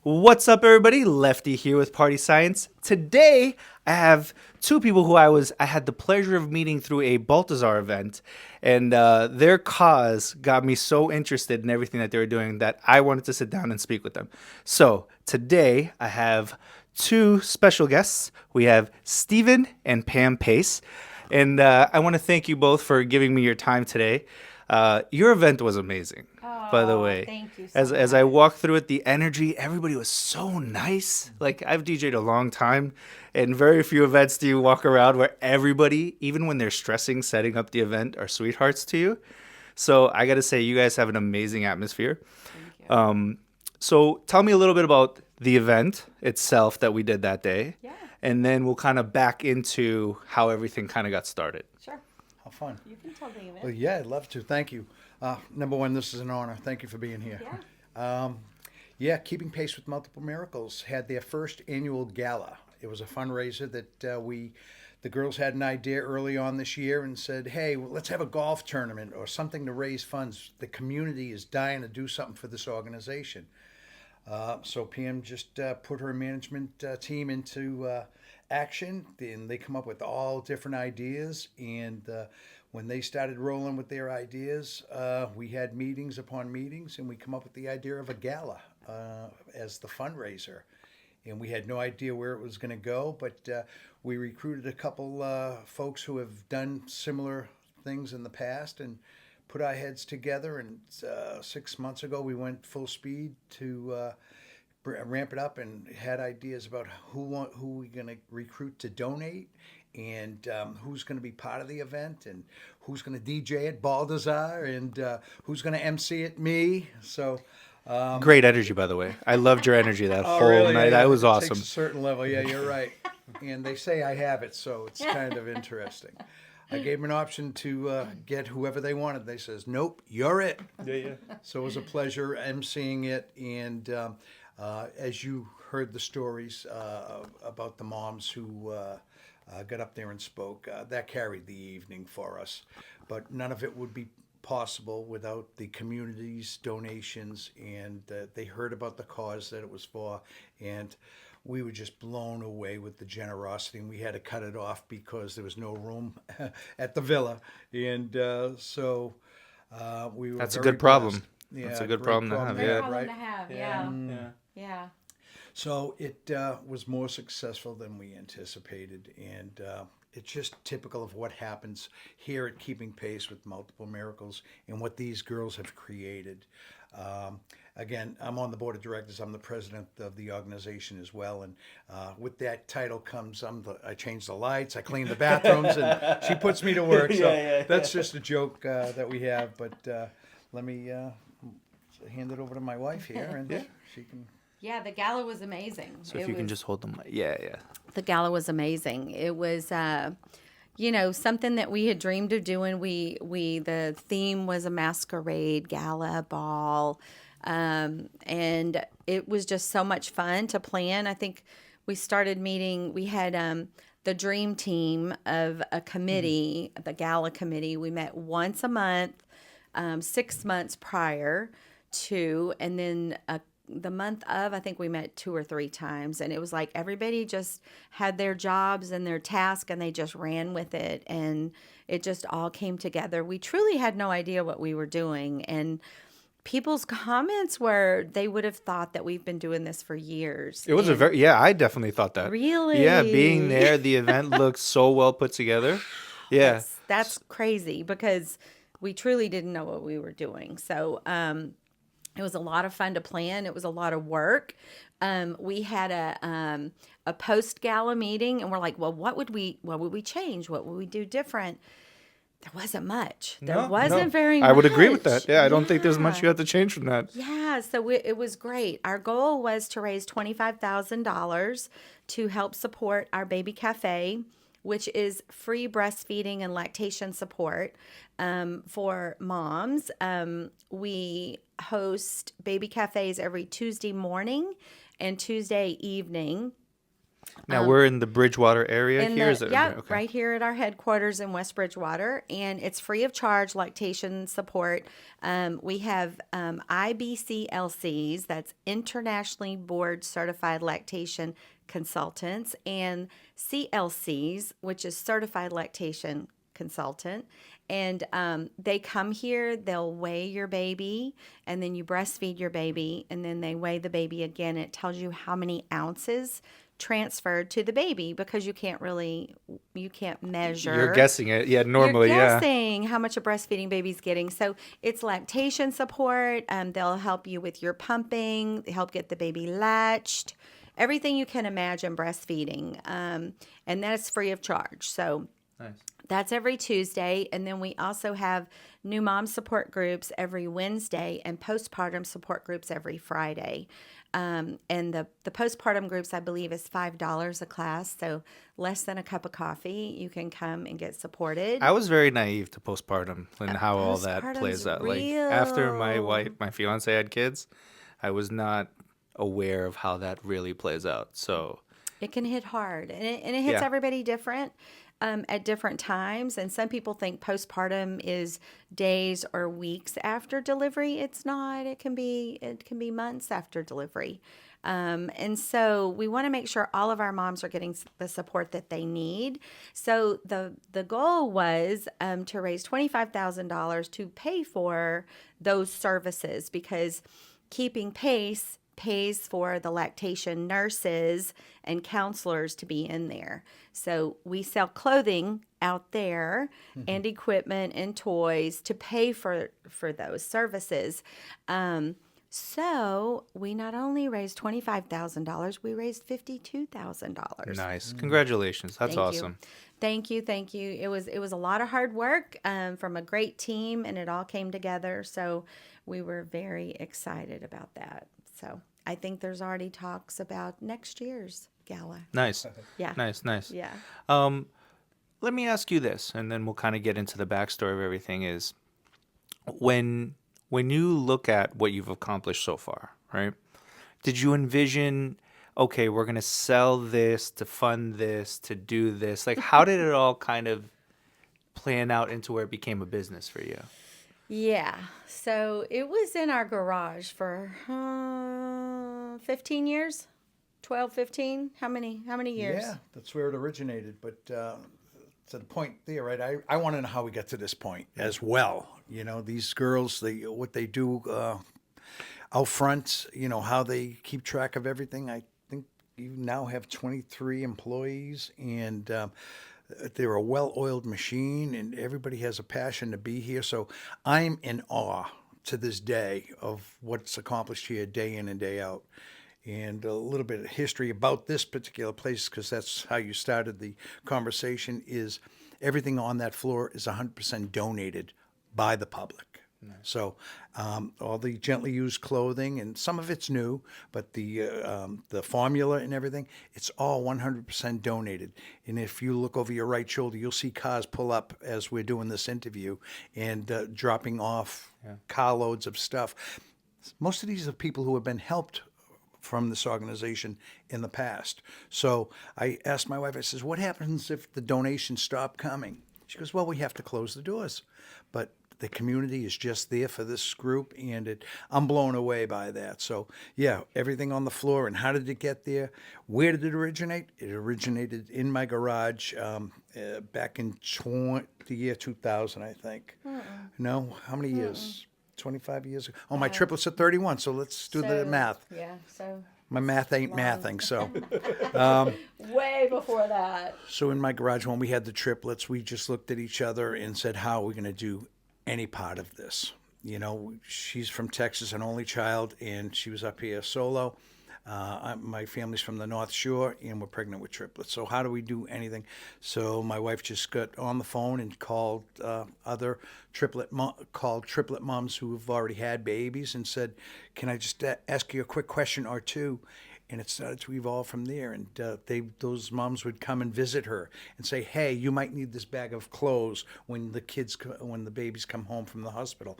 What's up, everybody? Lefty here with Party Science. Today, I have two people who I had the pleasure of meeting through a Baltazar event, and their cause got me so interested in everything that they were doing that I wanted to sit down and speak with them. So today, I have two special guests. We have Steven and Pam Pace, and I want to thank you both for giving me your time today. Your event was amazing, by the way. Thank you so As I walked through it, the energy, everybody was so nice. Like, I've DJ'd a long time, and very few events do you walk around where everybody, even when they're stressing setting up the event, are sweethearts to you. So I got to say, you guys have an amazing atmosphere. So tell me a little bit about the event itself that we did that day. Yeah. And then we'll kind of back into how everything kind of got started. Sure. How fun. You can tell the event. Well, yeah, I'd love to. Thank you. Number one, this is an honor. Thank you for being here. Yeah. Keeping Pace with Multiple Miracles had their first annual gala. It was a fundraiser that the girls had an idea early on this year and said, hey, well, let's have a golf tournament or something to raise funds. The community is dying to do something for this organization. So Pam just put her management team into action, and they come up with all different ideas. And when they started rolling with their ideas, we had meetings upon meetings, and we come up with the idea of a gala as the fundraiser. And we had no idea where it was going to go, but we recruited a couple folks who have done similar things in the past and put our heads together. And 6 months ago, we went full speed to ramp it up and had ideas about who we're going to recruit to donate and who's going to be part of the event and who's going to DJ at Baltazar and who's going to MC at me. So Great energy, by the way. I loved your energy that whole really? night. Yeah, That was it awesome. takes a certain level. Yeah, you're right. And they say I have it, so it's kind of interesting. I gave them an option to get whoever they wanted. They says, nope, you're it. Yeah. So it was a pleasure emceeing it. And as you heard the stories about the moms who got up there and spoke, that carried the evening for us. But none of it would be possible without the community's donations, and they heard about the cause that it was for, and we were just blown away with the generosity, and we had to cut it off because there was no room at the villa, and so we were That's a very good problem. blessed. Yeah, That's a good great problem to have, Great yeah. problem right. to have. Yeah. Yeah. So it was more successful than we anticipated, and it's just typical of what happens here at Keeping Pace with Multiple Miracles and what these girls have created. Again, I'm on the board of directors. I'm the president of the organization as well, and with that title comes I change the lights, I clean the bathrooms, and she puts me to work. So that's just a joke that we have. But let me hand it over to my wife here, and she can. Yeah, the gala was amazing. So if you can just hold them. Yeah. The gala was amazing. It was, something that we had dreamed of doing. The theme was a masquerade gala ball, and it was just so much fun to plan. I think we started meeting. We had the dream team of a committee, the gala committee. We met once a month, 6 months prior to, and then the month of, I think we met 2 or 3 times, and it was like everybody just had their jobs and their task, and they just ran with it, and it just all came together. We truly had no idea what we were doing, and people's comments were they would have thought that we've been doing this for years. It was I definitely thought that. Really? Yeah, being there, the event looked so well put together. Yeah. That's crazy because we truly didn't know what we were doing. So, it was a lot of fun to plan. It was a lot of work. We had a post gala meeting, and we're like, well, what would we change? What would we do different? There wasn't much. There wasn't very much. I would agree with that. Yeah, I don't think there's much you have to change from that. Yeah, so it was great. Our goal was to raise $25,000 to help support our baby cafe, which is free breastfeeding and lactation support for moms. We host baby cafes every Tuesday morning and Tuesday evening. Now we're in the Bridgewater area here. Is it? Yeah, Okay. right here at our headquarters in West Bridgewater, and it's free of charge lactation support. We have IBCLCs, that's internationally board certified lactation consultants, and CLCs, which is certified lactation consultant. And they come here, they'll weigh your baby, and then you breastfeed your baby, and then they weigh the baby again. It tells you how many ounces transferred to the baby, because you can't measure. You're guessing it. Yeah, normally, You're yeah. guessing how much a breastfeeding baby's getting. So it's lactation support. They'll help you with your pumping, help get the baby latched, everything you can imagine breastfeeding. And that's free of charge. So Nice. that's every Tuesday. And then we also have new mom support groups every Wednesday and postpartum support groups every Friday. And the postpartum groups, I believe, is $5 a class. So less than a cup of coffee, you can come and get supported. I was very naive to postpartum and how all that postpartum's plays out. real. Like after my fiance had kids, I was not aware of how that really plays out. So It can hit hard, and it hits Yeah. everybody different at different times. And some people think postpartum is days or weeks after delivery. It's not. It can be months after delivery. And so we want to make sure all of our moms are getting the support that they need. So the goal was to raise $25,000 to pay for those services, because Keeping Pace pays for the lactation nurses and counselors to be in there. So we sell clothing out there and equipment and toys to pay for those services. So we not only raised $25,000, we raised $52,000. nice. Congratulations. That's Thank awesome. you. Thank you. Thank you. It was a lot of hard work from a great team, and it all came together. So we were very excited about that. So I think there's already talks about next year's gala. Nice. Yeah. Nice. Yeah. Let me ask you this, and then we'll kind of get into the backstory of everything. Is when you look at what you've accomplished so far, right? Did you envision, okay, we're gonna sell this to fund this to do this? Like, how did it all kind of plan out into where it became a business for you? Yeah. So it was in our garage for 15 years, 12, 15. How many years? Yeah, that's where it originated. But to the point there, right? I want to know how we got to this point as well. You know, these girls, what they do out front, you know, how they keep track of everything. I think you now have 23 employees, and they're a well-oiled machine, and everybody has a passion to be here. So I'm in awe to this day of what's accomplished here day in and day out. And a little bit of history about this particular place, because that's how you started the conversation, is everything on that floor is 100% donated by the public. So all the gently used clothing, and some of it's new, but the formula and everything, it's all 100% donated. And if you look over your right shoulder, you'll see cars pull up as we're doing this interview and dropping off carloads of stuff. Most of these are people who have been helped from this organization in the past. So I asked my wife, I says, what happens if the donations stop coming? She goes, well, we have to close the doors. But the community is just there for this group, and I'm blown away by that. So, yeah, everything on the floor. And how did it get there? Where did it originate? It originated in my garage back in the year 2000, I think. No, how many years? 25 years ago. Oh, my triplets are 31, so let's do the math. Yeah. So My math ain't mathing, so. way before that. So in my garage, when we had the triplets, we just looked at each other and said, how are we going to do any part of this? You know, she's from Texas, an only child, and she was up here solo. My family's from the North Shore, and we're pregnant with triplets. So how do we do anything? So my wife just got on the phone and called other triplet moms who have already had babies and said, can I just ask you a quick question or two? And it started to evolve from there. And those moms would come and visit her and say, hey, you might need this bag of clothes when the babies come home from the hospital.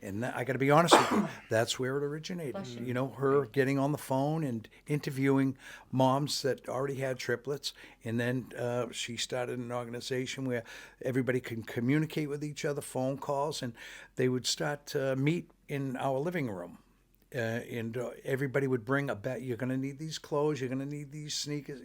And I got to be honest with you, that's where it originated. You know, her getting on the phone and interviewing moms that already had triplets. And then she started an organization where everybody can communicate with each other, phone calls, and they would start to meet in our living room. And everybody would bring a bet. You're going to need these clothes. You're going to need these sneakers,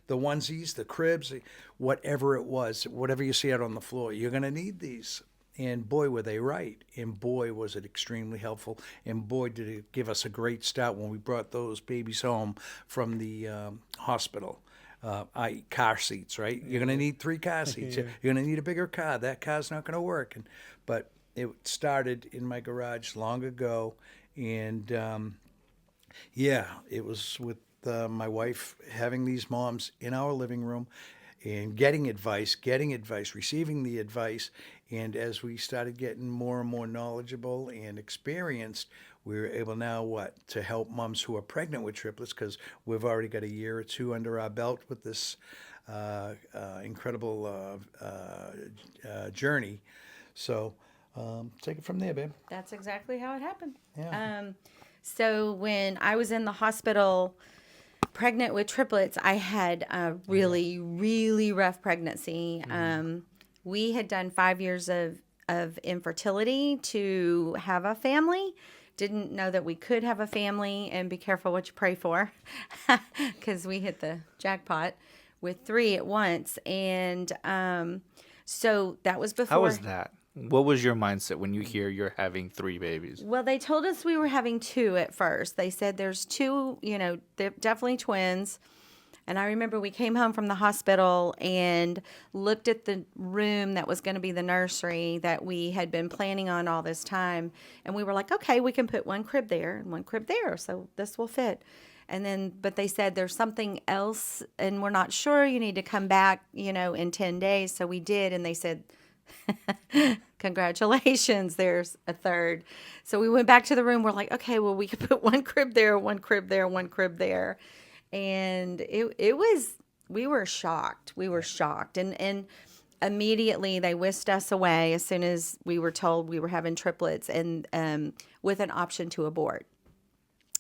the onesies, the cribs, whatever it was, whatever you see out on the floor. You're going to need these. And boy, were they right. And boy, was it extremely helpful. And boy, did it give us a great start when we brought those babies home from the hospital. I.e. car seats, right? You're going to need 3 car seats. You're going to need a bigger car. That car's not going to work. But it started in my garage long ago. And it was with my wife having these moms in our living room and getting advice, receiving the advice. And as we started getting more and more knowledgeable and experienced, we were able now to help moms who are pregnant with triplets, because we've already got a year or 2 under our belt with this incredible journey. So take it from there, babe. That's exactly how it happened. Yeah. So when I was in the hospital pregnant with triplets, I had a really, really rough pregnancy. We had done 5 years of infertility to have a family. Didn't know that we could have a family, and be careful what you pray for, because we hit the jackpot with 3 at once. And so that was before. How was that? What was your mindset when you hear you're having 3 babies? Well, they told us we were having 2 at first. They said there's 2, they're definitely twins. And I remember we came home from the hospital and looked at the room that was going to be the nursery that we had been planning on all this time. And we were like, okay, we can put 1 crib there and 1 crib there, so this will fit. And then, but they said there's something else and we're not sure. You need to come back, in 10 days. So we did. And they said, congratulations, there's a 3rd. So we went back to the room. We're like, okay, well, we could put 1 crib there, 1 crib there, 1 crib there. And we were shocked. And immediately they whisked us away as soon as we were told we were having triplets, and with an option to abort.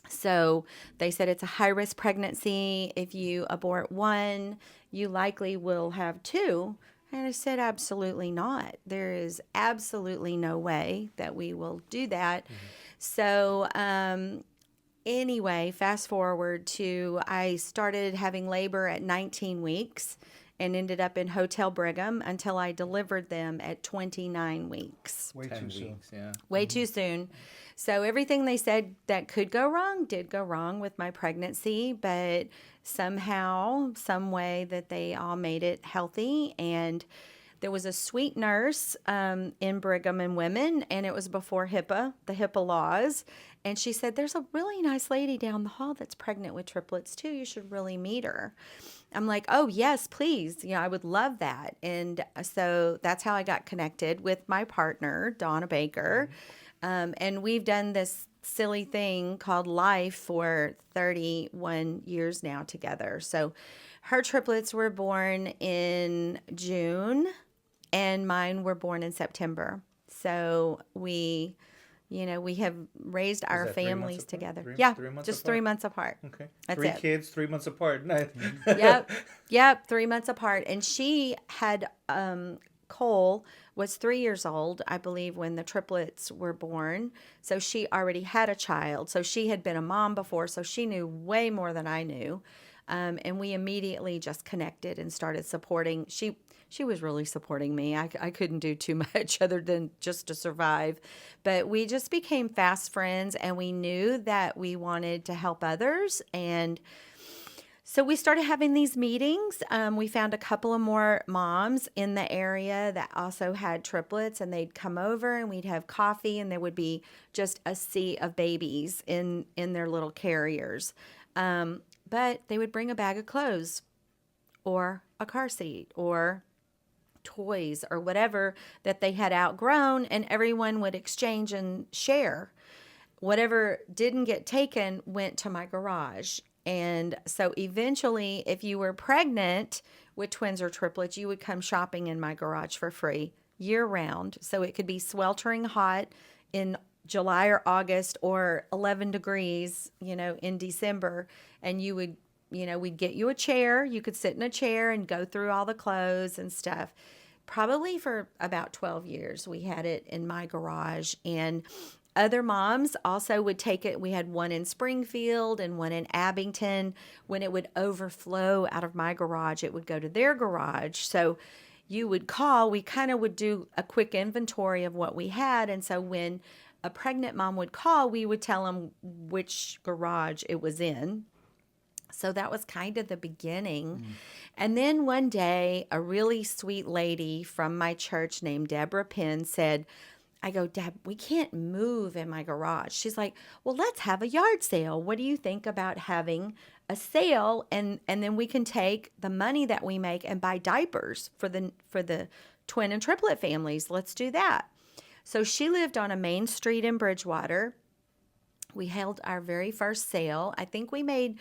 So they said it's a high-risk pregnancy. If you abort 1, you likely will have 2. And I said, absolutely not. There is absolutely no way that we will do that. Mm-hmm. So anyway, fast forward to I started having labor at 19 weeks and ended up in Hotel Brigham until I delivered them at 29 weeks. Way too soon. Yeah. Way too soon. So everything they said that could go wrong did go wrong with my pregnancy, but somehow, some way that they all made it healthy. And there was a sweet nurse in Brigham and Women, and it was before HIPAA, the HIPAA laws. And she said, there's a really nice lady down the hall that's pregnant with triplets too. You should really meet her. I'm like, oh, yes, please. I would love that. And so that's how I got connected with my partner, Donna Baker. And we've done this silly thing called life for 31 years now together. So her triplets were born in June and mine were born in September. So we have raised our families together. 3 months just apart? 3 months apart. Okay. That's 3 it. kids, 3 months apart. Nice. Yep, 3 months apart. And she had Cole was 3 years old, I believe, when the triplets were born. So she already had a child. So she had been a mom before, so she knew way more than I knew. And we immediately just connected and started supporting. She was really supporting me. I couldn't do too much other than just to survive. But we just became fast friends, and we knew that we wanted to help others. And so we started having these meetings. We found a couple of more moms in the area that also had triplets, and they'd come over and we'd have coffee, and there would be just a sea of babies in their little carriers. But they would bring a bag of clothes or a car seat or toys or whatever that they had outgrown, and everyone would exchange and share. Whatever didn't get taken went to my garage. And so eventually, if you were pregnant with twins or triplets, you would come shopping in my garage for free year round. So it could be sweltering hot in July or August or 11 degrees, in December, and we'd get you a chair. You could sit in a chair and go through all the clothes and stuff. Probably for about 12 years, we had it in my garage. And other moms also would take it. We had one in Springfield and one in Abington. When it would overflow out of my garage, it would go to their garage. So you would call. We kind of would do a quick inventory of what we had. And so when a pregnant mom would call, we would tell them which garage it was in. So that was kind of the beginning. And then one day, a really sweet lady from my church named Deborah Penn said, I go, Deb, we can't move in my garage. She's like, well, let's have a yard sale. What do you think about having a sale? And then we can take the money that we make and buy diapers for the twin and triplet families. Let's do that. So she lived on a main street in Bridgewater. We held our very first sale. I think we made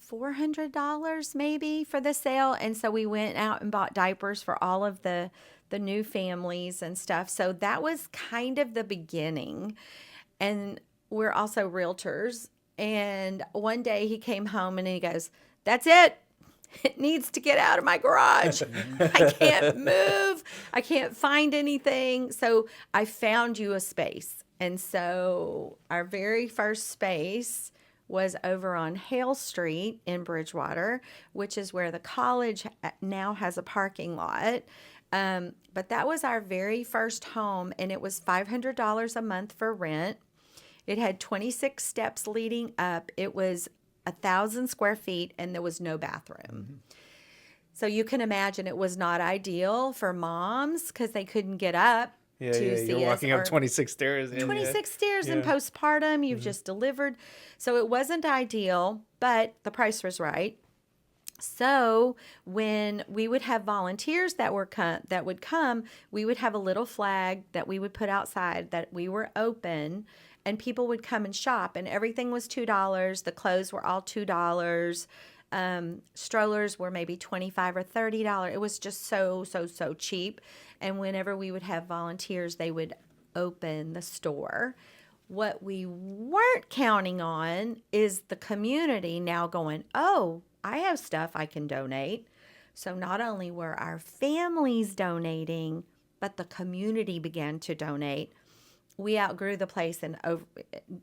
$400 maybe for the sale. And so we went out and bought diapers for all of the new families and stuff. So that was kind of the beginning. And we're also realtors. And one day he came home and he goes, that's it. It needs to get out of my garage. I can't move. I can't find anything. So I found you a space. And so our very first space was over on Hale Street in Bridgewater, which is where the college now has a parking lot. But that was our very first home, and it was $500 a month for rent. It had 26 steps leading up. It was 1,000 square feet, and there was no bathroom. So you can imagine it was not ideal for moms because they couldn't get up. You're walking up 26 stairs. 26 stairs in postpartum. You've just delivered. So it wasn't ideal, but the price was right. So when we would have volunteers that would come, we would have a little flag that we would put outside that we were open, and people would come and shop, and everything was $2. The clothes were all $2. Strollers were maybe $25 or $30. It was just so cheap. And whenever we would have volunteers, they would open the store. What we weren't counting on is the community now going, oh, I have stuff I can donate. So not only were our families donating, but the community began to donate. We outgrew the place in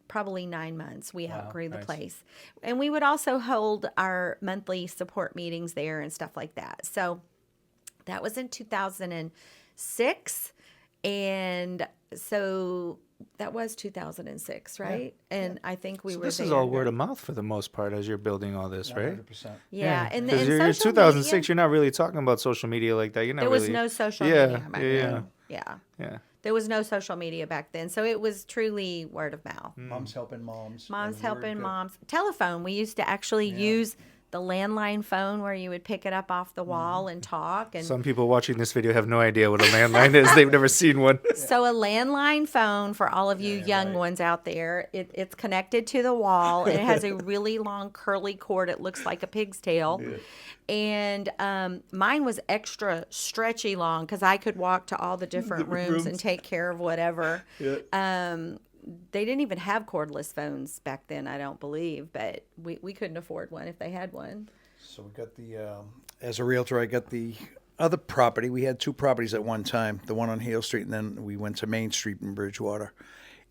probably 9 months. We outgrew the place. And we would also hold our monthly support meetings there and stuff like that. So that was in 2006. And so that was 2006, right? Yeah. And I think we were this there. is all word of mouth for the most part as you're building all this, right? 100%. Yeah. And you're 2006, you're not really talking about social media like that. You're not there was no social media back then. Yeah. There was no social media back then. So it was truly word of mouth. Moms helping moms. Moms helping moms. Telephone. We used to actually use the landline phone where you would pick it up off the wall and talk. And some people watching this video have no idea what a landline is. They've never seen one. So a landline phone, for all of you young ones out there, it's connected to the wall, and it has a really long curly cord. It looks like a pig's tail. Yeah. And mine was extra stretchy long because I could walk to all the different rooms and take care of whatever. Yeah. They didn't even have cordless phones back then, I don't believe, but we couldn't afford one if they had one. So we got as a realtor, I got the other property. We had two properties at one time, the one on Hale Street, and then we went to Main Street in Bridgewater.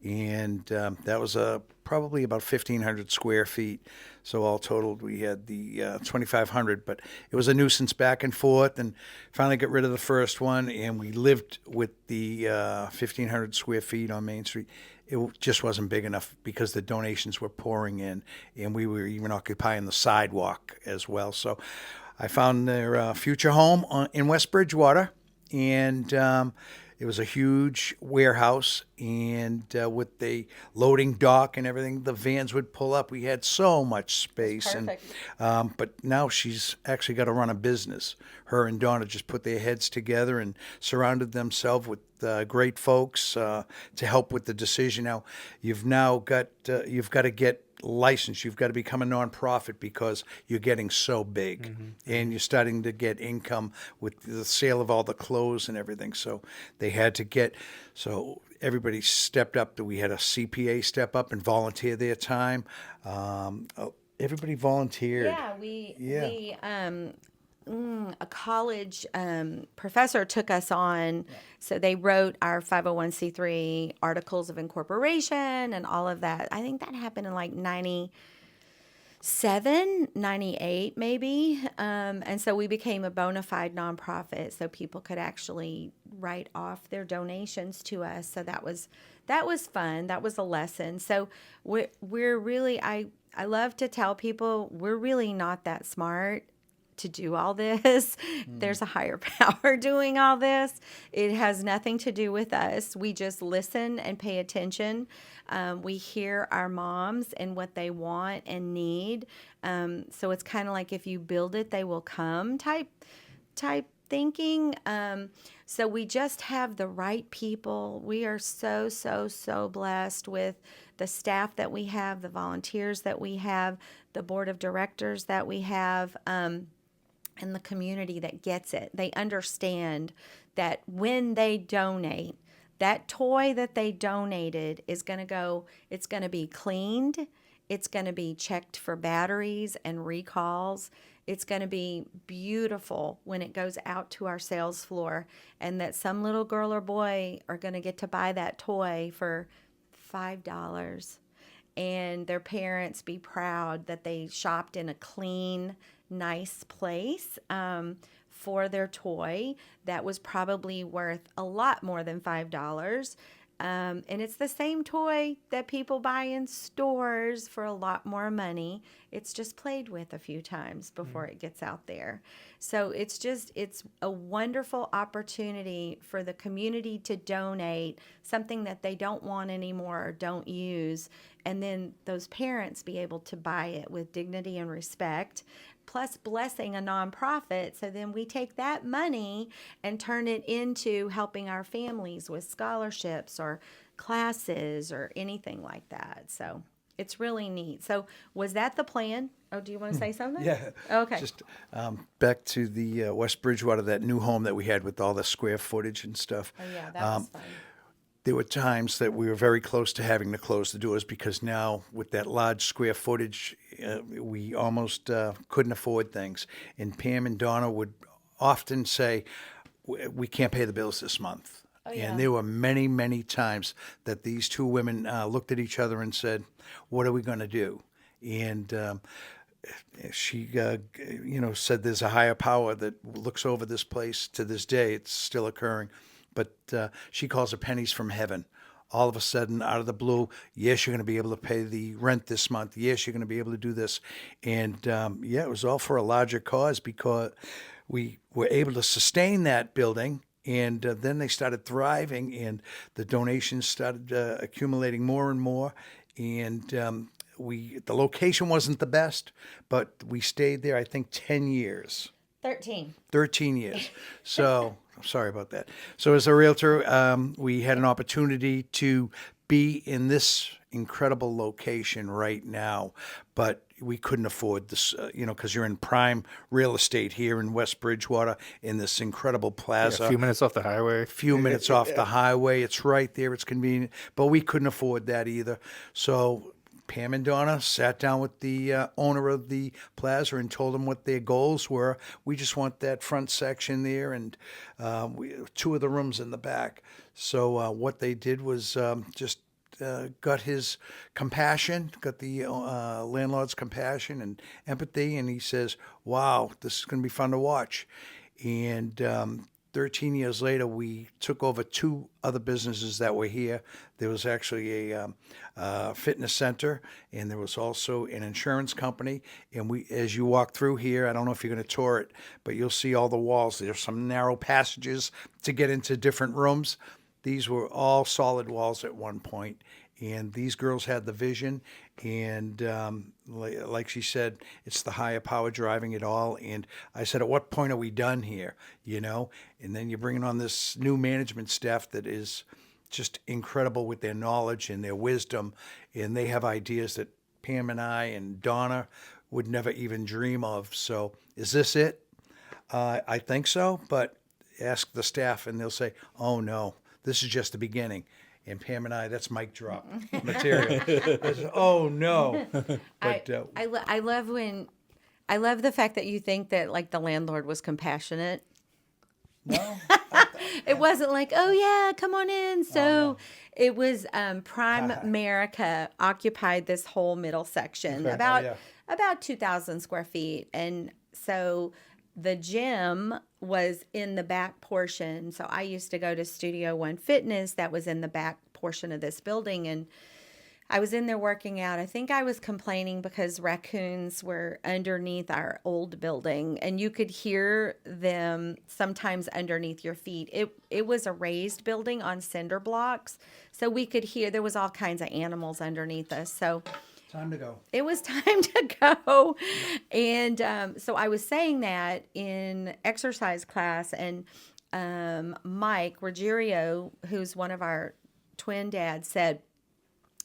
And that was probably about 1,500 square feet. So all totaled, we had the 2,500. But it was a nuisance back and forth, and finally got rid of the first one. And we lived with the 1,500 square feet on Main Street. It just wasn't big enough because the donations were pouring in, and we were even occupying the sidewalk as well. So I found their future home in West Bridgewater, and it was a huge warehouse, and with the loading dock and everything, the vans would pull up. We had so much space. Perfect. But now she's actually got to run a business. Her and Donna just put their heads together and surrounded themselves with great folks to help with the decision. Now, you've got to get licensed. You've got to become a nonprofit because you're getting so big, and you're starting to get income with the sale of all the clothes and everything. So they had to get. So everybody stepped up. We had a CPA step up and volunteer their time. Everybody volunteered. Yeah, a college professor took us on. So they wrote our 501c3 articles of incorporation and all of that. I think that happened in like 97, 98 maybe. And so we became a bona fide nonprofit so people could actually write off their donations to us. So that was fun. That was a lesson. So we're really, I love to tell people we're really not that smart to do all this. There's a higher power doing all this. It has nothing to do with us. We just listen and pay attention. We hear our moms and what they want and need. So it's kind of like if you build it, they will come type thinking. So we just have the right people. We are so blessed with the staff that we have, the volunteers that we have, the board of directors that we have, and the community that gets it. They understand that when they donate, that toy that they donated is going to go, it's going to be cleaned. It's going to be checked for batteries and recalls. It's going to be beautiful when it goes out to our sales floor, and that some little girl or boy are going to get to buy that toy for $5 and their parents be proud that they shopped in a clean, nice place for their toy that was probably worth a lot more than $5. And it's the same toy that people buy in stores for a lot more money. It's just played with a few times before it gets out there. So it's a wonderful opportunity for the community to donate something that they don't want anymore or don't use. And then those parents be able to buy it with dignity and respect, plus blessing a nonprofit. So then we take that money and turn it into helping our families with scholarships or classes or anything like that. So it's really neat. So was that the plan? Oh, do you want to say something? Yeah. Okay. Just back to the West Bridgewater, that new home that we had with all the square footage and stuff. Oh, yeah, that was fun. There were times that we were very close to having to close the doors because now with that large square footage, we almost couldn't afford things. And Pam and Donna would often say, we can't pay the bills this month. Oh, yeah. And there were many, many times that these two women looked at each other and said, what are we going to do? And she, said there's a higher power that looks over this place to this day. It's still occurring. But she calls it pennies from heaven. All of a sudden, out of the blue, yes, you're going to be able to pay the rent this month. Yes, you're going to be able to do this. And it was all for a larger cause because we were able to sustain that building. And then they started thriving, and the donations started accumulating more and more. And the location wasn't the best, but we stayed there, I think, 10 years. 13 years. So, sorry about that. So as a realtor, we had an opportunity to be in this incredible location right now, but we couldn't afford this, because you're in prime real estate here in West Bridgewater in this incredible plaza. A few minutes off the highway. Few minutes off the highway. It's right there. It's convenient. But we couldn't afford that either. So Pam and Donna sat down with the owner of the plaza and told them what their goals were. We just want that front section there and two of the rooms in the back. So what they did was just got his compassion, got the landlord's compassion and empathy, and he says, wow, this is going to be fun to watch. And 13 years later, we took over two other businesses that were here. There was actually a fitness center, and there was also an insurance company. And we, as you walk through here, I don't know if you're going to tour it, but you'll see all the walls. There's some narrow passages to get into different rooms. These were all solid walls at one point. And these girls had the vision, and like she said, it's the higher power driving it all. And I said, at what point are we done here? And then you're bringing on this new management staff that is just incredible with their knowledge and their wisdom, and they have ideas that Pam and I and Donna would never even dream of. So is this it? I think so, but ask the staff and they'll say, oh no, this is just the beginning. And Pam and I, that's mic drop material. I said, oh no. But I love the fact that you think that like the landlord was compassionate. no, It wasn't like, oh yeah, come on in. So no. it was Prime America occupied this whole middle section, Okay. about Yeah. about 2,000 square feet, and so the gym was in the back portion. So I used to go to Studio One Fitness that was in the back portion of this building, and I was in there working out. I think I was complaining because raccoons were underneath our old building and you could hear them sometimes underneath your feet. It was a raised building on cinder blocks. So we could hear there was all kinds of animals underneath us. So Time to go. it was time to go. And so I was saying that in exercise class, and Mike Ruggiero, who's one of our twin dads, said,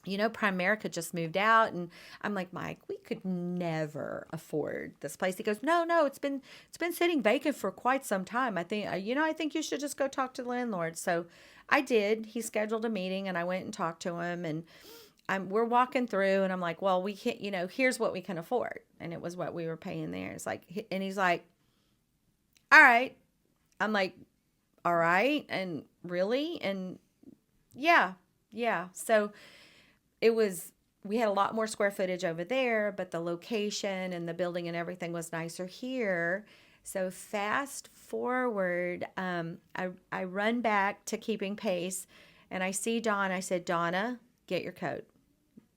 you know, Primerica just moved out. And I'm like, Mike, we could never afford this place. He goes, no, it's been sitting vacant for quite some time. I think, I think you should just go talk to the landlord. So I did. He scheduled a meeting and I went and talked to him, and we're walking through and I'm like, well, we can't, here's what we can afford. And it was what we were paying there. It's like, and he's like, all right. I'm like, all right. And really? And yeah. So we had a lot more square footage over there, but the location and the building and everything was nicer here. So fast forward, I run back to Keeping Pace and I see Dawn. I said, Donna, get your coat.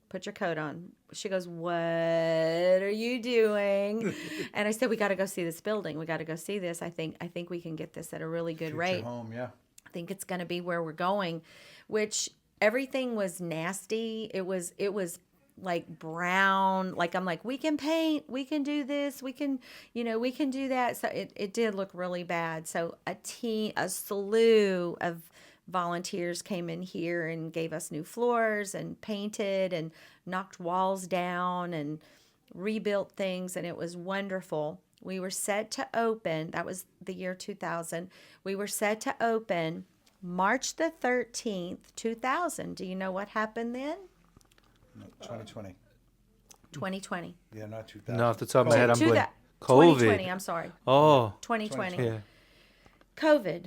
Put your coat on. She goes, what are you doing? And I said, we got to go see this building. We got to go see this. I think we can get this at a really good Future rate. home, yeah. I think it's going to be where we're going, which everything was nasty. It was like brown. Like, I'm like, we can paint, we can do this, we can do that. So it did look really bad. So a slew of volunteers came in here and gave us new floors and painted and knocked walls down and rebuilt things. And it was wonderful. We were set to open. That was the year 2000. We were set to open March the 13th, 2000. Do you know what happened then? No, 2020. 2020. Yeah, not 2000. No, off the top of my head, I'm Two blank. that- COVID. 2020, I'm sorry. Oh, 2020. yeah. COVID.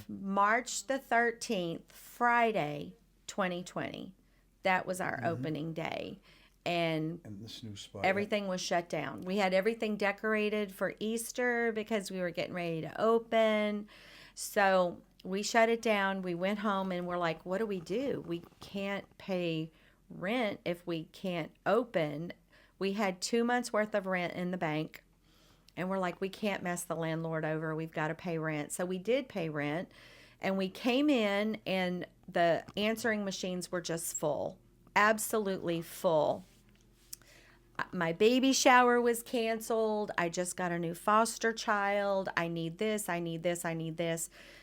March the 13th, Friday, 2020. That was our opening day. And And this new spot. everything was shut down. We had everything decorated for Easter because we were getting ready to open. So we shut it down. We went home and we're like, what do? We can't pay rent if we can't open. We had 2 months worth of rent in the bank. And we're like, we can't mess the landlord over. We've got to pay rent. So we did pay rent. And we came in and the answering machines were just full. Absolutely full. My baby shower was canceled. I just got a new foster child. I need this.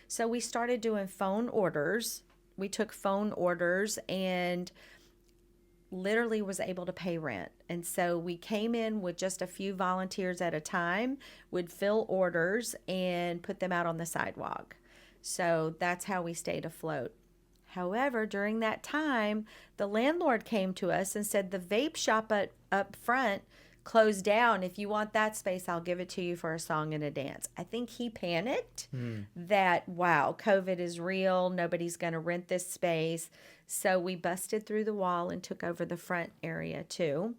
So we started doing phone orders. We took phone orders and literally was able to pay rent. And so we came in with just a few volunteers at a time, would fill orders and put them out on the sidewalk. So that's how we stayed afloat. However, during that time, the landlord came to us and said the vape shop up front closed down. If you want that space, I'll give it to you for a song and a dance. I think he panicked that, wow, COVID is real. Nobody's going to rent this space. So we busted through the wall and took over the front area too.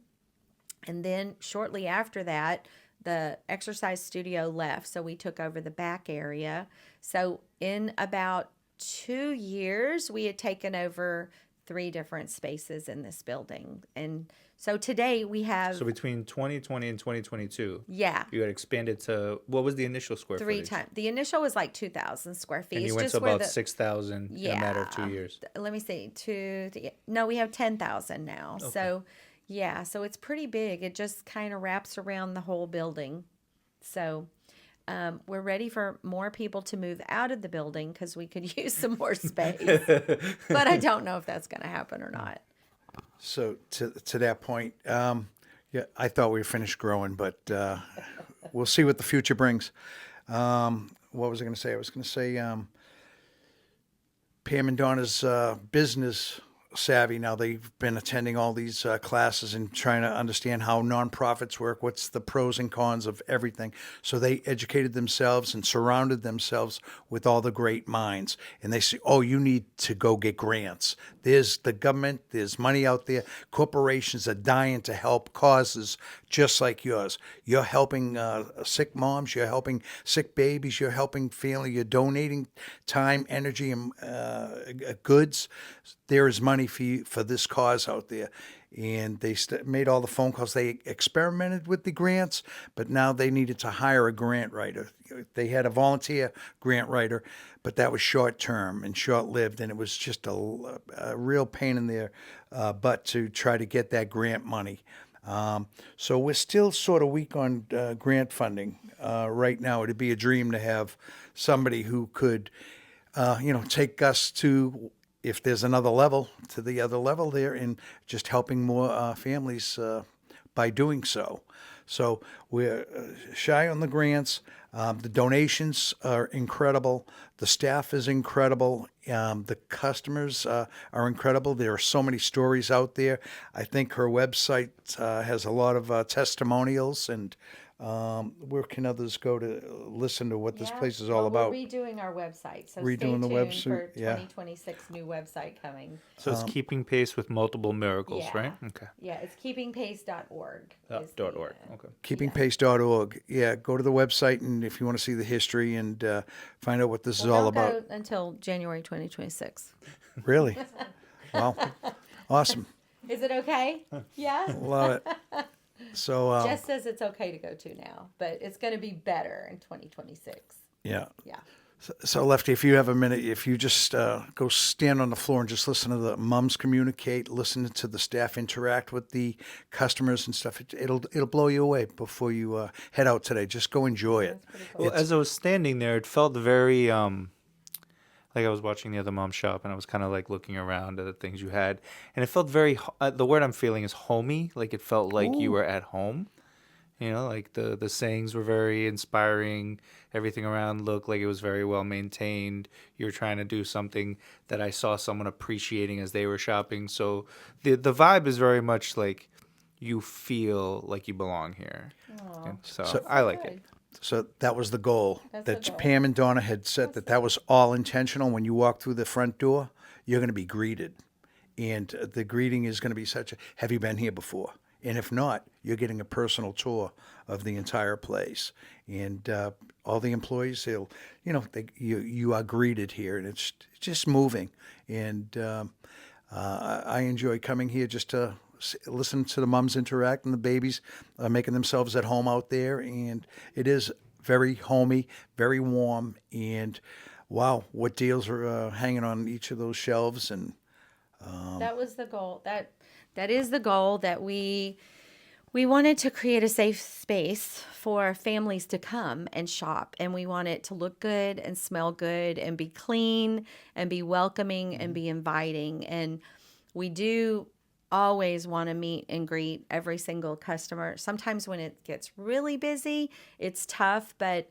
And then shortly after that, the exercise studio left. So we took over the back area. So in about 2 years, we had taken over 3 different spaces in this building. And so today we have... So between 2020 and 2022, yeah, you had expanded to, what was the initial square 3 footage? times. The initial was like 2,000 square feet. And you It's went just to where about 6,000 in a matter of 2 years. Let me see. No, we have 10,000 now. Okay. So, yeah, so it's pretty big. It just kind of wraps around the whole building. So, we're ready for more people to move out of the building because we could use some more space. But I don't know if that's going to happen or not. So to that point, yeah, I thought we were finished growing, but we'll see what the future brings. What was I going to say? I was going to say Pam and Donna's business savvy now. They've been attending all these classes and trying to understand how nonprofits work, what's the pros and cons of everything. So they educated themselves and surrounded themselves with all the great minds. And they say, oh, you need to go get grants. There's the government, there's money out there. Corporations are dying to help causes just like yours. You're helping sick moms, you're helping sick babies, you're helping family, you're donating time, energy, and goods. There is money for you, for this cause out there. And they made all the phone calls. They experimented with the grants, but now they needed to hire a grant writer. They had a volunteer grant writer, but that was short term and short lived, and it was just a real pain in their butt to try to get that grant money. So we're still sort of weak on grant funding right now. It'd be a dream to have somebody who could, take us to, if there's another level, to the other level there, and just helping more families by doing so. So we're shy on the grants. The donations are incredible. The staff is incredible. The customers are incredible. There are so many stories out there. I think her website has a lot of testimonials, and where can others go to listen to what this place is all about? We're redoing our website, so Redoing the stay tuned for website, yeah. 2026 new website coming. So it's keeping pace with multiple miracles, Yeah. right? Okay. Yeah, it's keepingpace.org. is Dot the, org. Okay. Keepingpace.org. Yeah, go to the website, and if you want to see the history and find out what this is all Don't about. go until January 2026. Really? Wow. Awesome. Is it okay? Yeah. Love it. So, Jess says it's okay to go to now, but it's going to be better in 2026. yeah. Yeah. So, Lefty, if you have a minute, if you just go stand on the floor and just listen to the moms communicate, listen to the staff interact with the customers and stuff, it'll blow you away before you head out today. Just go enjoy it. Well, as I was standing there, it felt very like I was watching the other mom shop, and I was kind of like looking around at the things you had, and it felt very. The word I'm feeling is homey. Like it felt like you were at home. Like the sayings were very inspiring. Everything around looked like it was very well maintained. You were trying to do something that I saw someone appreciating as they were shopping. So the vibe is very much like you feel like you belong here. And so I like it. So that was the goal. That's that the goal. Pam and Donna had said that was all intentional. When you walk through the front door, you're going to be greeted. And the greeting is going to be such a, have you been here before? And if not, you're getting a personal tour of the entire place. And all the employees, you are greeted here, and it's just moving. And I enjoy coming here just to listen to the moms interact and the babies making themselves at home out there. And it is very homey, very warm. And wow, what deals are hanging on each of those shelves. And That was the goal. That is the goal, that we wanted to create a safe space for families to come and shop, and we want it to look good and smell good and be clean and be welcoming and be inviting. And we do always want to meet and greet every single customer. Sometimes when it gets really busy, it's tough, but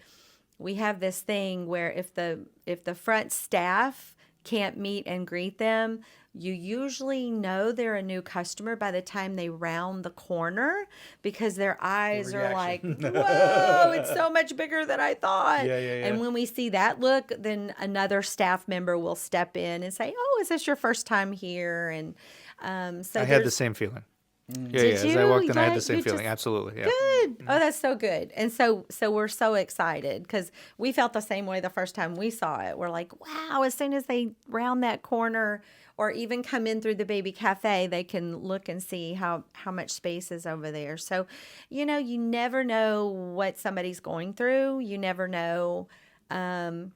we have this thing where if the front staff can't meet and greet them, you usually know they're a new customer by the time they round the corner, because their eyes are like, whoa, it's so much bigger than I thought. Yeah. And when we see that look, then another staff member will step in and say, oh, is this your first time here? And so I had the same feeling. Yeah, Did As I you? walked in, I had Yeah, the same you feeling. just- Absolutely. Yeah. Good. Oh, that's so good. And so we're so excited because we felt the same way the first time we saw it. We're like, wow, as soon as they round that corner or even come in through the baby cafe, they can look and see how much space is over there. So, you never know what somebody's going through. You never know, what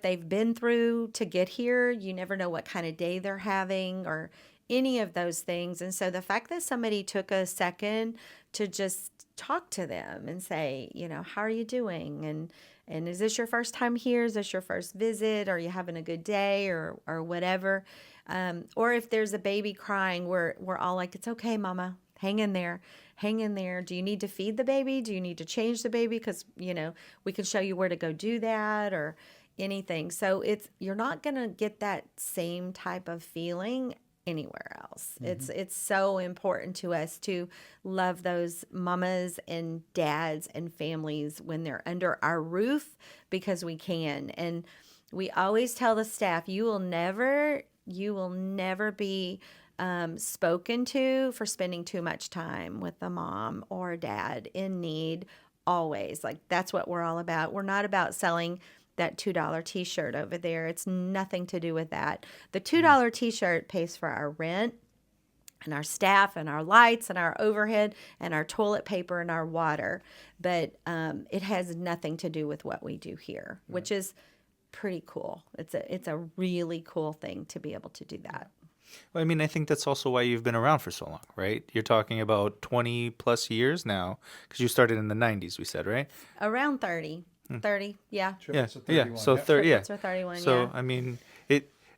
they've been through to get here. You never know what kind of day they're having or any of those things. And so the fact that somebody took a second to just talk to them and say, how are you doing? And is this your first time here? Is this your first visit? Are you having a good day or whatever? Or if there's a baby crying, we're all like, it's okay, mama, hang in there. Hang in there. Do you need to feed the baby? Do you need to change the baby? Because, we can show you where to go do that or anything. So you're not going to get that same type of feeling anywhere else. It's so important to us to love those mamas and dads and families when they're under our roof, because we can. And we always tell the staff, you will never be spoken to for spending too much time with a mom or dad in need. Always. Like, that's what we're all about. We're not about selling that $2 t-shirt over there. It's nothing to do with that. The $2 t-shirt pays for our rent and our staff and our lights and our overhead and our toilet paper and our water. But it has nothing to do with what we do here, which is pretty cool. It's a really cool thing to be able to do that. Well, I mean, I think that's also why you've been around for so long, right? You're talking about 20 plus years now, because you started in the 90s, we said, right? Around 30, yeah. Triple's Yeah, at 31, so 30, yeah. Triplets are 31, So, yeah. I mean,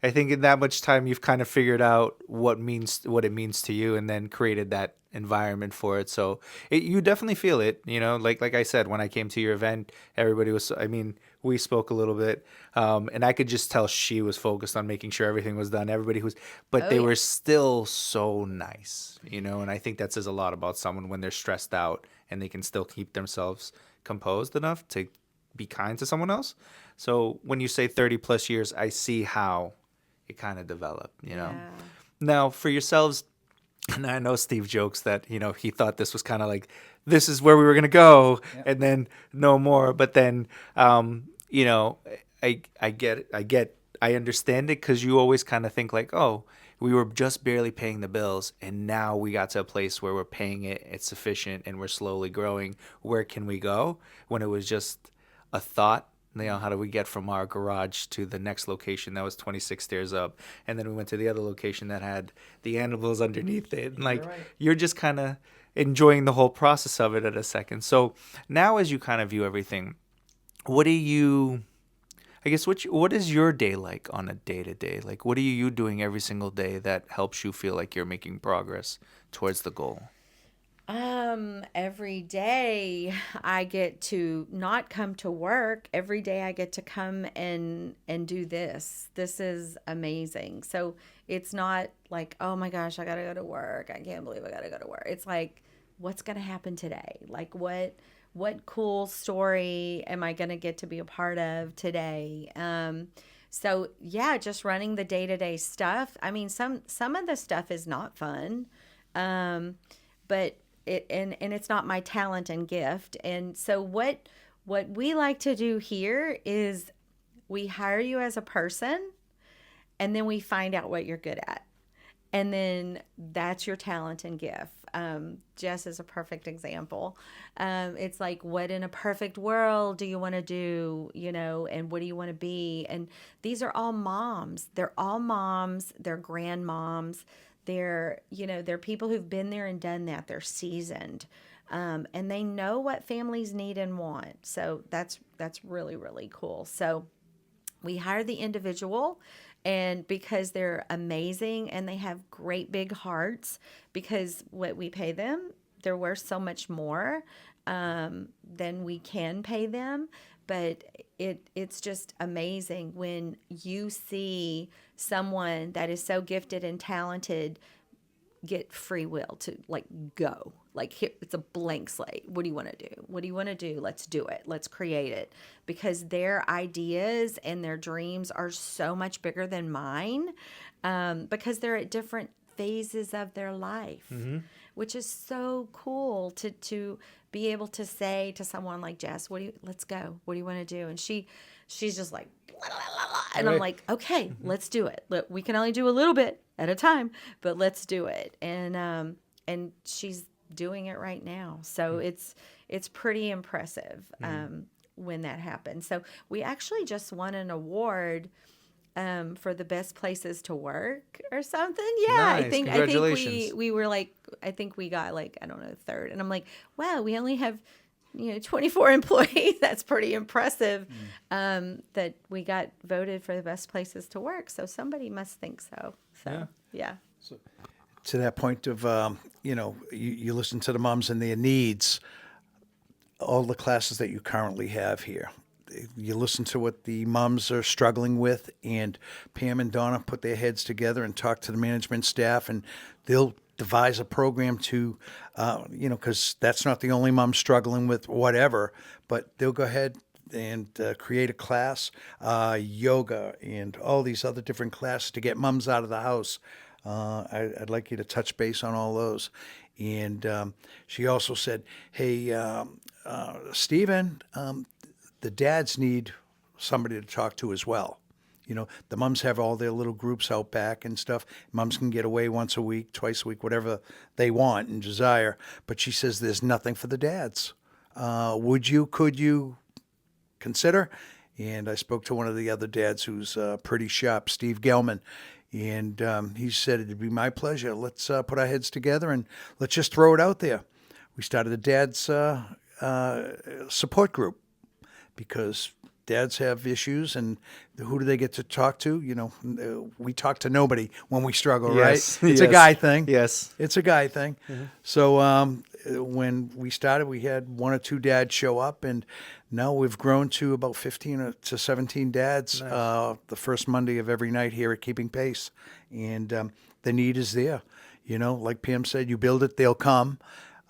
I think in that much time you've kind of figured out what it means to you, and then created that environment for it. So you definitely feel it, like I said, when I came to your event, everybody was, I mean, we spoke a little bit, and I could just tell she was focused on making sure everything was done. But they were still so nice, and I think that says a lot about someone when they're stressed out and they can still keep themselves composed enough to be kind to someone else. So when you say 30 plus years, I see how it kind of developed, Yeah. Now for yourselves, and I know Steve jokes that, he thought this was kind of like, this is where we were going to go, and then no more. But then, I get it. I understand it, because you always kind of think like, oh, we were just barely paying the bills, and now we got to a place where we're paying it, it's sufficient, and we're slowly growing. Where can we go? When it was just a thought. How do we get from our garage to the next location that was 26 stairs up? And then we went to the other location that had the animals underneath it. And you're just kind of enjoying the whole process of it at a second. So now, as you kind of view everything, what is your day like on a day-to-day? Like, what are you doing every single day that helps you feel like you're making progress towards the goal? Every day I get to not come to work. Every day I get to come and do this. This is amazing. So it's not like, oh my gosh, I got to go to work. I can't believe I got to go to work. It's like, what's going to happen today? Like, what cool story am I going to get to be a part of today? So yeah, just running the day-to-day stuff. I mean, some of the stuff is not fun. But it's not my talent and gift. And so what we like to do here is we hire you as a person, and then we find out what you're good at. And then that's your talent and gift. Jess is a perfect example. It's like, what in a perfect world do you want to do, and what do you want to be? And these are all moms. They're all moms. They're grandmoms. They're people who've been there and done that. They're seasoned. And they know what families need and want. So that's really, really cool. So we hire the individual, and because they're amazing and they have great big hearts, because what we pay them, they're worth so much more than we can pay them. But it's just amazing when you see someone that is so gifted and talented get free will to go. Here, it's a blank slate. What do you want to do? What do you want to do? Let's do it. Let's create it. Because their ideas and their dreams are so much bigger than mine, because they're at different phases of their life, which is so cool to be able to say to someone like Jess, let's go. What do you want to do? And she's just like, blah, blah, blah, blah. And I'm like, okay, let's do it. Look, we can only do a little bit at a time, but let's do it. And she's doing it right now. So it's pretty impressive when that happens. So we actually just won an award for the best places to work or something. Yeah, Nice. I think Congratulations. we were I think we got I don't know, third. And I'm like, wow, we only have 24 employees. That's pretty impressive that we got voted for the best places to work. So somebody must think so. So, yeah. To that point of, you listen to the moms and their needs, all the classes that you currently have here. You listen to what the moms are struggling with, and Pam and Donna put their heads together and talk to the management staff, and they'll devise a program to, because that's not the only mom struggling with whatever, but they'll go ahead and create a class, yoga, and all these other different classes to get mums out of the house. I'd like you to touch base on all those. And she also said, hey, Stephen, the dads need somebody to talk to as well. The mums have all their little groups out back and stuff. Mums can get away once a week, twice a week, whatever they want and desire. But she says there's nothing for the dads. Could you consider? And I spoke to one of the other dads who's pretty sharp, Steve Gelman. And he said, it'd be my pleasure. Let's put our heads together and let's just throw it out there. We started a dad's support group because dads have issues, and who do they get to talk to? We talk to nobody when we struggle, Yes, right? It's a yes, guy thing. yes. It's a guy thing. Mm-hmm. So when we started, we had 1 or 2 dads show up, and now we've grown to about 15 to 17 dads. Nice. The first Monday of every night here at Keeping Pace, and the need is there. Like Pam said, you build it, they'll come.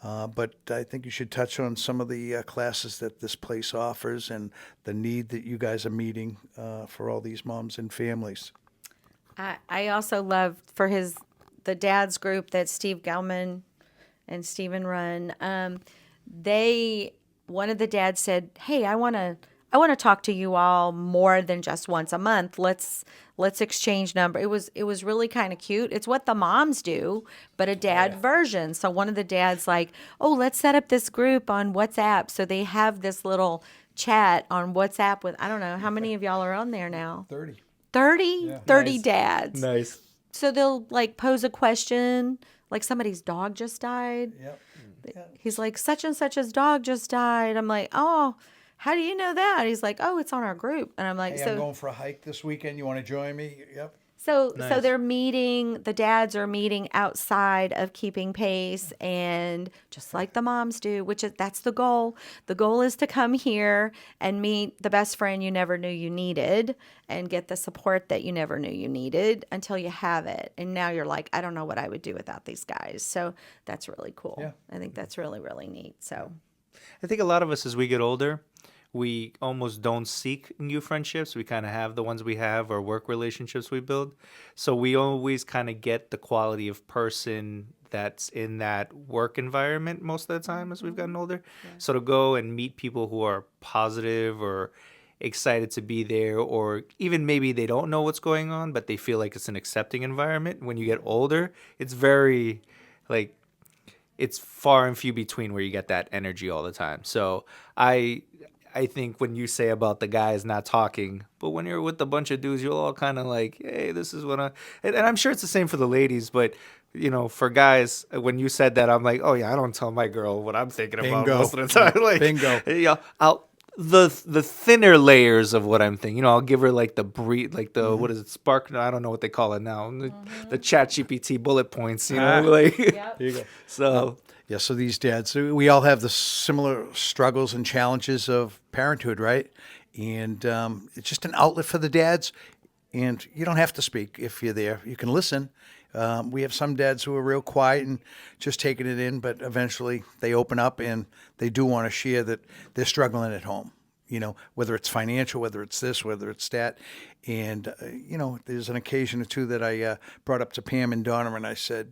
But I think you should touch on some of the classes that this place offers and the need that you guys are meeting for all these moms and families. I also love for the dad's group that Steve Gelman and Stephen run. One of the dads said, "Hey, I want to talk to you all more than just once a month. Let's exchange number." It was really kind of cute. It's what the moms do, but a dad version. So one of the dads like, "Oh, let's set up this group on WhatsApp." So they have this little chat on WhatsApp with, I don't know, how many of y'all are on there now? 30. 30? Yeah. 30 Nice. dads. Nice. So they'll like pose a question, like somebody's dog just died. Yep. He's like, such and such's dog just died. I'm like, oh, how do you know that? He's like, oh, it's on our group. And I'm like, Hey, I'm going for a hike this weekend. You want to join me? Yep. So Nice. they're meeting, the dads are meeting outside of Keeping Pace, and just like the moms do, that's the goal. The goal is to come here and meet the best friend you never knew you needed and get the support that you never knew you needed until you have it. And now you're like, I don't know what I would do without these guys. So that's really cool. Yeah. I think that's really, really neat. So I think a lot of us, as we get older, we almost don't seek new friendships. We kind of have the ones we have or work relationships we build. So we always kind of get the quality of person that's in that work environment most of the time as we've gotten older. Yeah. So to go and meet people who are positive or excited to be there, or even maybe they don't know what's going on, but they feel like it's an accepting environment. When you get older, it's very it's far and few between where you get that energy all the time. So I think when you say about the guys not talking, but when you're with a bunch of dudes, you'll all kind of like, hey, this is what and I'm sure it's the same for the ladies, but for guys, when you said that, I'm like, oh yeah, I don't tell my girl what I'm thinking about most of the time. Like, Bingo. The thinner layers of what I'm thinking. I'll give her like the what is it, spark? I don't know what they call it now. The Chat GPT bullet points. Like. yep. There you go. So. Yeah, so these dads, we all have the similar struggles and challenges of parenthood, right? And it's just an outlet for the dads. And you don't have to speak if you're there. You can listen. We have some dads who are real quiet and just taking it in, but eventually they open up and they do want to share that they're struggling at home. Whether it's financial, whether it's this, whether it's that. And, there's an occasion or two that I brought up to Pam and Donna, and I said,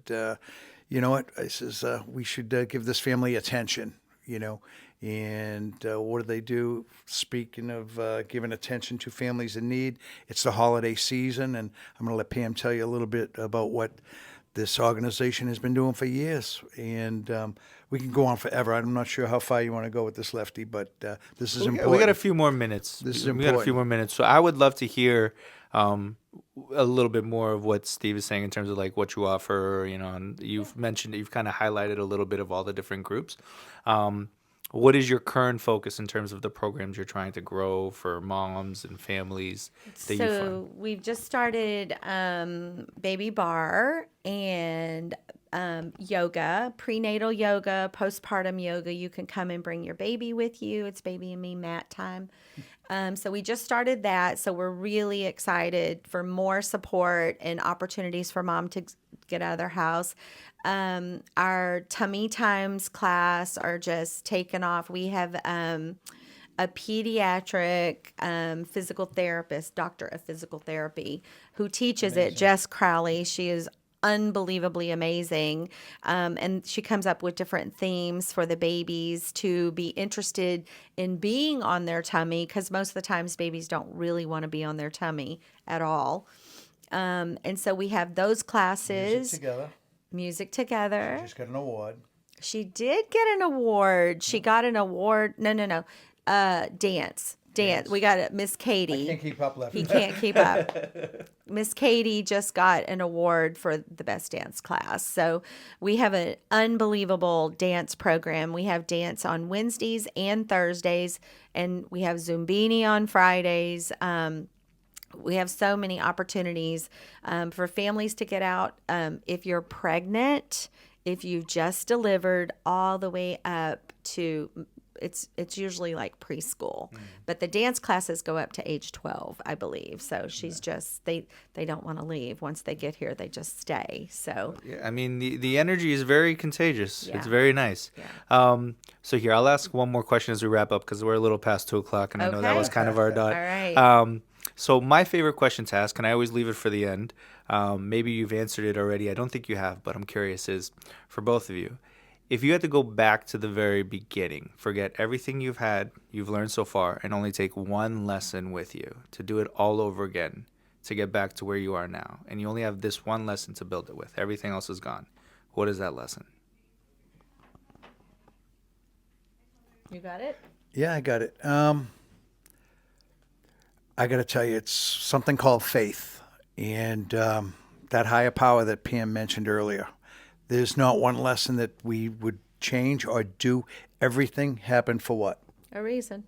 you know what? I says, we should give this family attention, and what do? Speaking of giving attention to families in need, it's the holiday season, and I'm going to let Pam tell you a little bit about what this organization has been doing for years. And we can go on forever. I'm not sure how far you want to go with this, Lefty, but this is important. We got a few more minutes. This is We important. got a few more minutes. So I would love to hear a little bit more of what Steve is saying in terms of like what you offer, and you've mentioned that you've kind of highlighted a little bit of all the different groups. What is your current focus in terms of the programs you're trying to grow for moms and families that you fund? So we've just started baby bar and yoga, prenatal yoga, postpartum yoga. You can come and bring your baby with you. It's baby and me mat time. So we just started that. So we're really excited for more support and opportunities for mom to get out of their house. Our tummy times class are just taken off. We have a pediatric physical therapist, doctor of physical therapy, who teaches it, Jess Crowley. She is unbelievably amazing. And she comes up with different themes for the babies to be interested in being on their tummy, because most of the times babies don't really want to be on their tummy at all. And so we have those classes. Music together. Music together. She just got an award. She did get an award. She got an award. No. Dance. We got it. Miss Katie. I can't keep up, Lefty. He can't keep up. Miss Katie just got an award for the best dance class. So we have an unbelievable dance program. We have dance on Wednesdays and Thursdays, and we have Zumbini on Fridays. We have so many opportunities for families to get out. If you're pregnant, if you've just delivered, all the way up to it's usually like preschool, but the dance classes go up to age 12, I believe. So she's just they don't want to leave. Once they get here, they just stay. So Yeah, I mean, the energy is very contagious. Yeah. It's very nice. Yeah. So here, I'll ask one more question as we wrap up, because we're a little past 2:00, and I know that Okay. was kind of our dot. All right. So my favorite question to ask, and I always leave it for the end. Maybe you've answered it already. I don't think you have, but I'm curious, is for both of you, if you had to go back to the very beginning, forget everything you've learned so far, and only take one lesson with you to do it all over again, to get back to where you are now, and you only have this one lesson to build it with, everything else is gone, what is that lesson? You got it? Yeah, I got it. I got to tell you, it's something called faith, and that higher power that Pam mentioned earlier. There's not one lesson that we would change or do. Everything happened for what? A reason.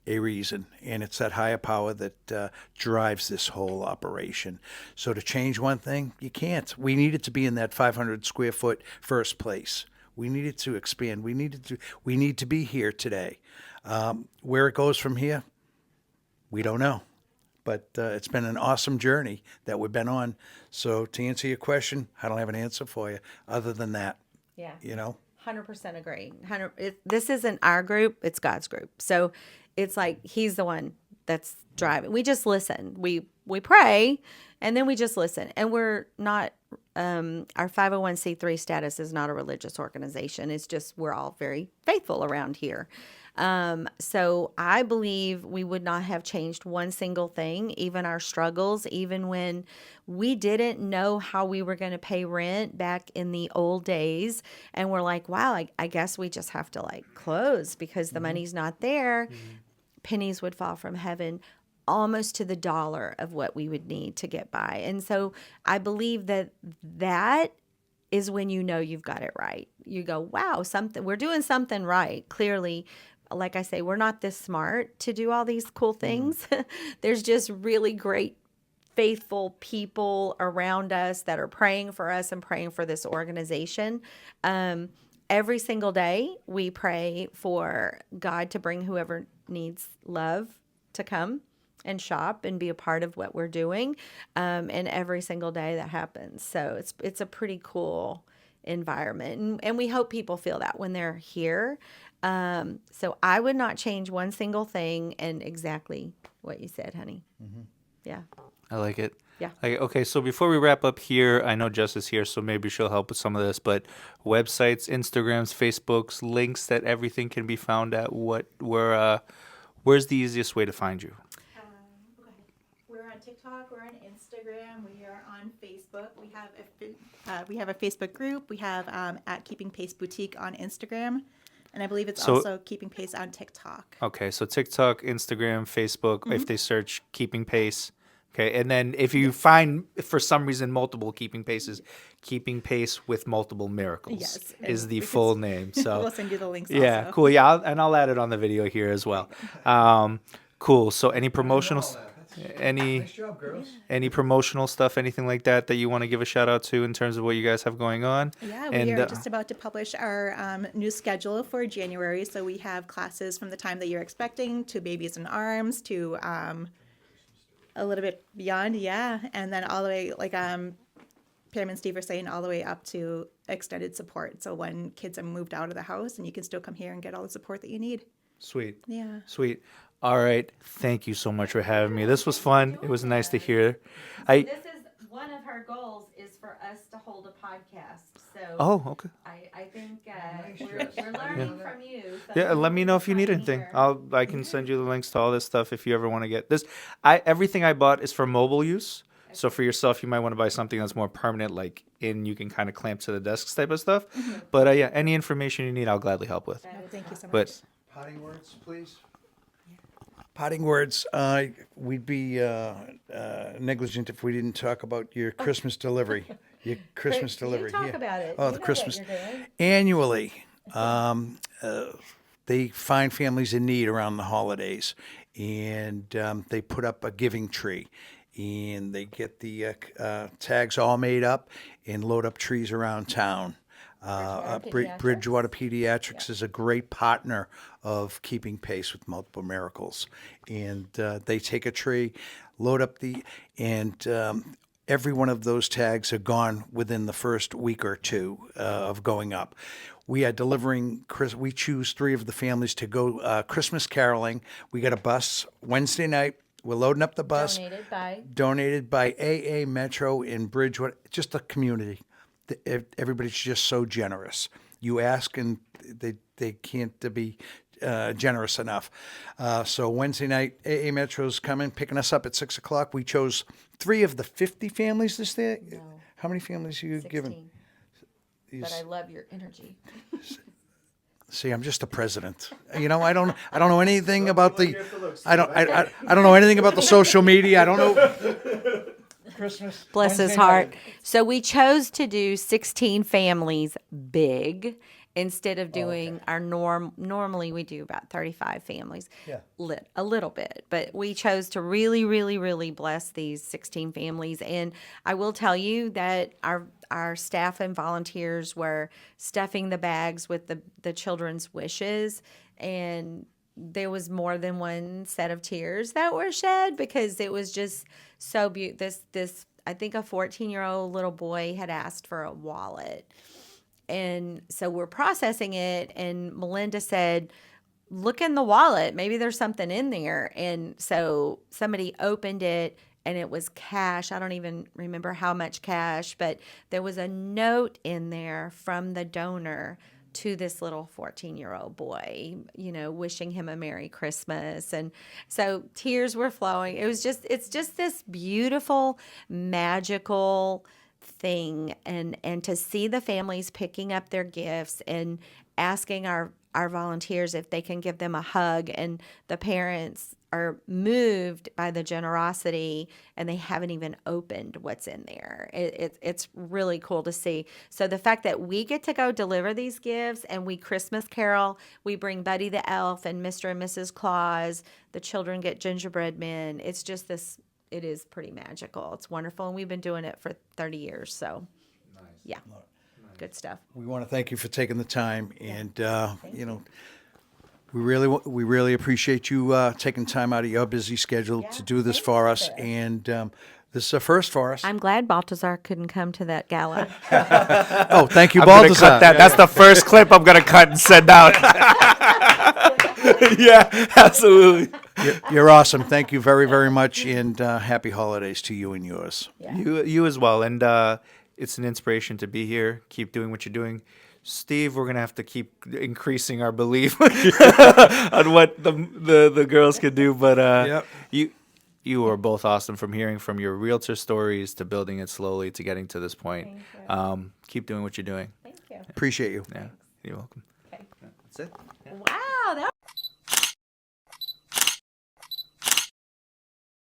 A reason, and it's that higher power that drives this whole operation. So to change one thing, you can't. We needed to be in that 500 square foot first place. We needed to expand. We need to be here today. Where it goes from here, we don't know. But it's been an awesome journey that we've been on. So to answer your question, I don't have an answer for you other than that. Yeah. 100% agree. This isn't our group, it's God's group. So it's like he's the one that's driving. We just listen. We pray, and then we just listen. And we're not our 501c3 status is not a religious organization. It's just we're all very faithful around here. So I believe we would not have changed one single thing, even our struggles, even when we didn't know how we were going to pay rent back in the old days. And we're like, wow, I guess we just have to like close because the money's not there. Pennies would fall from heaven, almost to the dollar of what we would need to get by. And so I believe that is when you know you've got it right. You go, wow, we're doing something right. Clearly, like I say, we're not this smart to do all these cool things. There's just really great, faithful people around us that are praying for us and praying for this organization. Every single day, we pray for God to bring whoever needs love to come and shop and be a part of what we're doing. And every single day that happens. So it's a pretty cool environment. And we hope people feel that when they're here. So I would not change one single thing, and exactly what you said, honey. Mm-hmm. Yeah. I like it. Yeah. Okay, so before we wrap up here, I know Jess is here, so maybe she'll help with some of this, but websites, Instagrams, Facebooks, links that everything can be found at, where's the easiest way to find you? We're on TikTok, we're on Instagram, we are on Facebook. We have a Facebook group. We have at Keeping Pace Boutique on Instagram, and I believe it's also Keeping Pace on TikTok. Okay, so TikTok, Instagram, Facebook. If they search Keeping Pace, Okay, and then if you find for some reason multiple keeping paces, keeping pace with multiple miracles Yes, is and the we can full name. So we'll send you the links. yeah, Also. cool. Yeah, I'll add it on the video here as well. Cool. So any promotional, any Nice job, girls. any promotional stuff, anything like that that you want to give a shout out to in terms of what you guys have going on? Yeah, we And are just about to publish our new schedule for January. So we have classes from the time that you're expecting to babies in arms to a little bit beyond, yeah, and then all the way like Pam and Steve are saying all the way up to extended support. So when kids are moved out of the house, and you can still come here and get all the support that you need. Sweet. Yeah. Sweet. All right. Thank you so much for having me. This was fun. It was nice to hear. I This is one of her goals is for us to hold a podcast. So Oh, okay. I think we're learning from you. So Yeah, let me know if you need coming anything. here. I can send you the links to all this stuff if you ever want to get this. Everything I bought is for mobile use. So for yourself, you might want to buy something that's more permanent, like you can kind of clamp to the desks type of stuff. But yeah, any information you need, I'll gladly help with. No, thank you so much. But Potting words, please. Potting words. We'd be negligent if we didn't talk about your Christmas delivery. Your Christmas delivery. talk about it. Oh, You the know Christmas. what you're doing. Annually, they find families in need around the holidays, and they put up a giving tree, and they get the tags all made up and load up trees around town. Bridgewater Pediatrics is a great partner of Keeping Pace with Multiple Miracles, and they take a tree, load up every one of those tags are gone within the first week or two of going up. We are delivering. We choose 3 of the families to go Christmas caroling. We got a bus Wednesday night. We're loading up the bus. Donated by AA Metro in Bridgewater. Just the community. Everybody's just so generous. You ask, and they can't be generous enough. So Wednesday night, AA Metro's coming, picking us up at 6 o'clock. We chose 3 of the 50 families this day. No. How many families are you 16. given? But I love your energy. See, I'm just the president. You know, I don't know anything about the. I don't know anything about the social media. I don't know. Christmas. Bless his heart. So we chose to do 16 families big instead of doing our normally we do about 35 families. Yeah. A little bit, but we chose to really, really, really bless these 16 families. And I will tell you that our staff and volunteers were stuffing the bags with the children's wishes, and there was more than one set of tears that were shed because it was just so beautiful. This I think a 14-year-old little boy had asked for a wallet. And so we're processing it, and Melinda said, look in the wallet. Maybe there's something in there. And so somebody opened it, and it was cash. I don't even remember how much cash, but there was a note in there from the donor to this little 14-year-old boy, wishing him a Merry Christmas. And so tears were flowing. It's just this beautiful, magical thing. And to see the families picking up their gifts and asking our volunteers if they can give them a hug, and the parents are moved by the generosity, and they haven't even opened what's in there. It's really cool to see. So the fact that we get to go deliver these gifts, and we Christmas carol, we bring Buddy the Elf and Mr. and Mrs. Claus, the children get gingerbread men. It's just it is pretty magical. It's wonderful, and we've been doing it for 30 years. So, yeah, good stuff. We want to thank you for taking the time, and we really appreciate you taking time out of your busy schedule to do this for us. And this is a first for us. I'm glad Baltazar couldn't come to that gala. Oh, thank you, I'm gonna Balthazar. cut that. That's the first clip I'm gonna cut and send out. Yeah, absolutely. You're awesome. Thank you very, very much, and happy holidays to you and yours. You as well. And it's an inspiration to be here. Keep doing what you're doing. Steve, we're gonna have to keep increasing our belief on what the girls can do. But you are both awesome, from hearing from your realtor stories to building it slowly to getting to this point. Keep doing what you're doing. Thank you. Appreciate you. Yeah, you're welcome. Okay. That's it. Wow, that